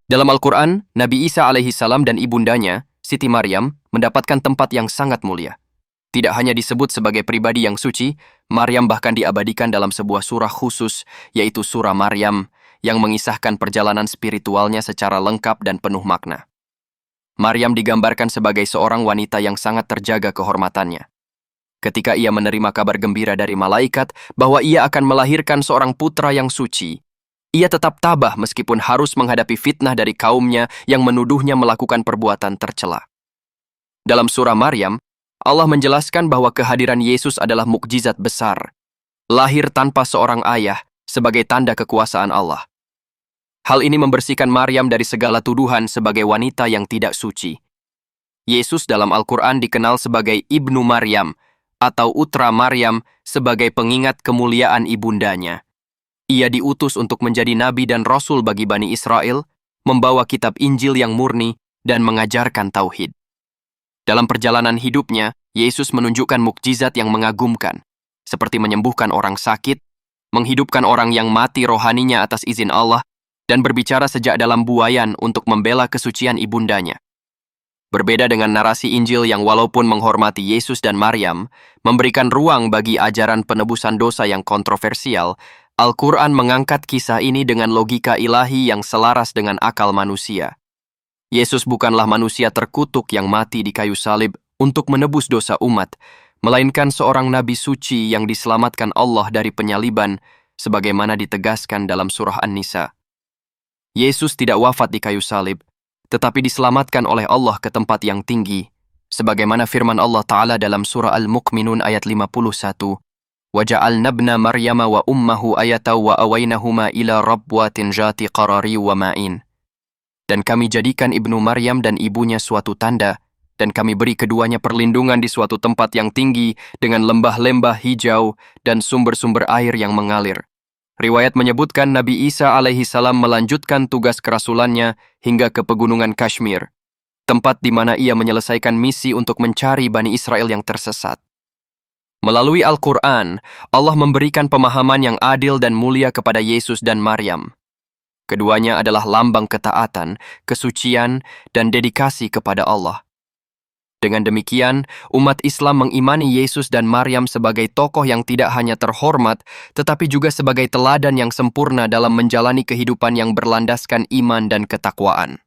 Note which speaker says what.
Speaker 1: Dalam Al-Quran, Nabi Isa alaihissalam dan ibundanya, Siti Maryam, mendapatkan tempat yang sangat mulia. Tidak hanya disebut sebagai pribadi yang suci, Maryam bahkan diabadikan dalam sebuah surah khusus, yaitu Surah Maryam, yang mengisahkan perjalanan spiritualnya secara lengkap dan penuh makna. Maryam digambarkan sebagai seorang wanita yang sangat terjaga kehormatannya. Ketika ia menerima kabar gembira dari malaikat bahwa ia akan melahirkan seorang putra yang suci, ia tetap tabah meskipun harus menghadapi fitnah dari kaumnya yang menuduhnya melakukan perbuatan tercela. Dalam surah Maryam, Allah menjelaskan bahwa kehadiran Yesus adalah mukjizat besar, lahir tanpa seorang ayah sebagai tanda kekuasaan Allah. Hal ini membersihkan Maryam dari segala tuduhan sebagai wanita yang tidak suci. Yesus dalam Al-Quran dikenal sebagai Ibnu Maryam atau Utra Maryam sebagai pengingat kemuliaan ibundanya. Ia diutus untuk menjadi nabi dan rasul bagi Bani Israel, membawa kitab Injil yang murni dan mengajarkan tauhid. Dalam perjalanan hidupnya, Yesus menunjukkan mukjizat yang mengagumkan, seperti menyembuhkan orang sakit, menghidupkan orang yang mati rohaninya atas izin Allah, dan berbicara sejak dalam buayan untuk membela kesucian ibundanya. Berbeda dengan narasi Injil yang walaupun menghormati Yesus dan Maryam, memberikan ruang bagi ajaran penebusan dosa yang kontroversial, Al-Quran mengangkat kisah ini dengan logika ilahi yang selaras dengan akal manusia. Yesus bukanlah manusia terkutuk yang mati di kayu salib untuk menebus dosa umat, melainkan seorang nabi suci yang diselamatkan Allah dari penyaliban, sebagaimana ditegaskan dalam surah An-Nisa. Yesus tidak wafat di kayu salib, tetapi diselamatkan oleh Allah ke tempat yang tinggi, sebagaimana firman Allah Ta'ala dalam surah Al-Mu'minun ayat 51, وَجَعَلْنَا ابْنَ مَرْيَمَ وَأُمَّهُ آيَةً وَأَوَيْنَهُمَا إِلَى رَبْوَةٍ ذَاتِ قَرَارٍ وَمَعِينٍ. Dan kami jadikan ibnu Maryam dan ibunya suatu tanda, dan kami beri keduanya perlindungan di suatu tempat yang tinggi dengan lembah-lembah hijau dan sumber-sumber air yang mengalir. Riwayat menyebutkan Nabi Isa alaihissalam melanjutkan tugas kerasulannya hingga ke pegunungan Kashmir, tempat di mana ia menyelesaikan misi untuk mencari Bani Israel yang tersesat. Melalui Al-Quran, Allah memberikan pemahaman yang adil dan mulia kepada Yesus dan Maryam. Keduanya adalah lambang ketaatan, kesucian, dan dedikasi kepada Allah. Dengan demikian, umat Islam mengimani Yesus dan Maryam sebagai tokoh yang tidak hanya terhormat, tetapi juga sebagai teladan yang sempurna dalam menjalani kehidupan yang berlandaskan iman dan ketakwaan.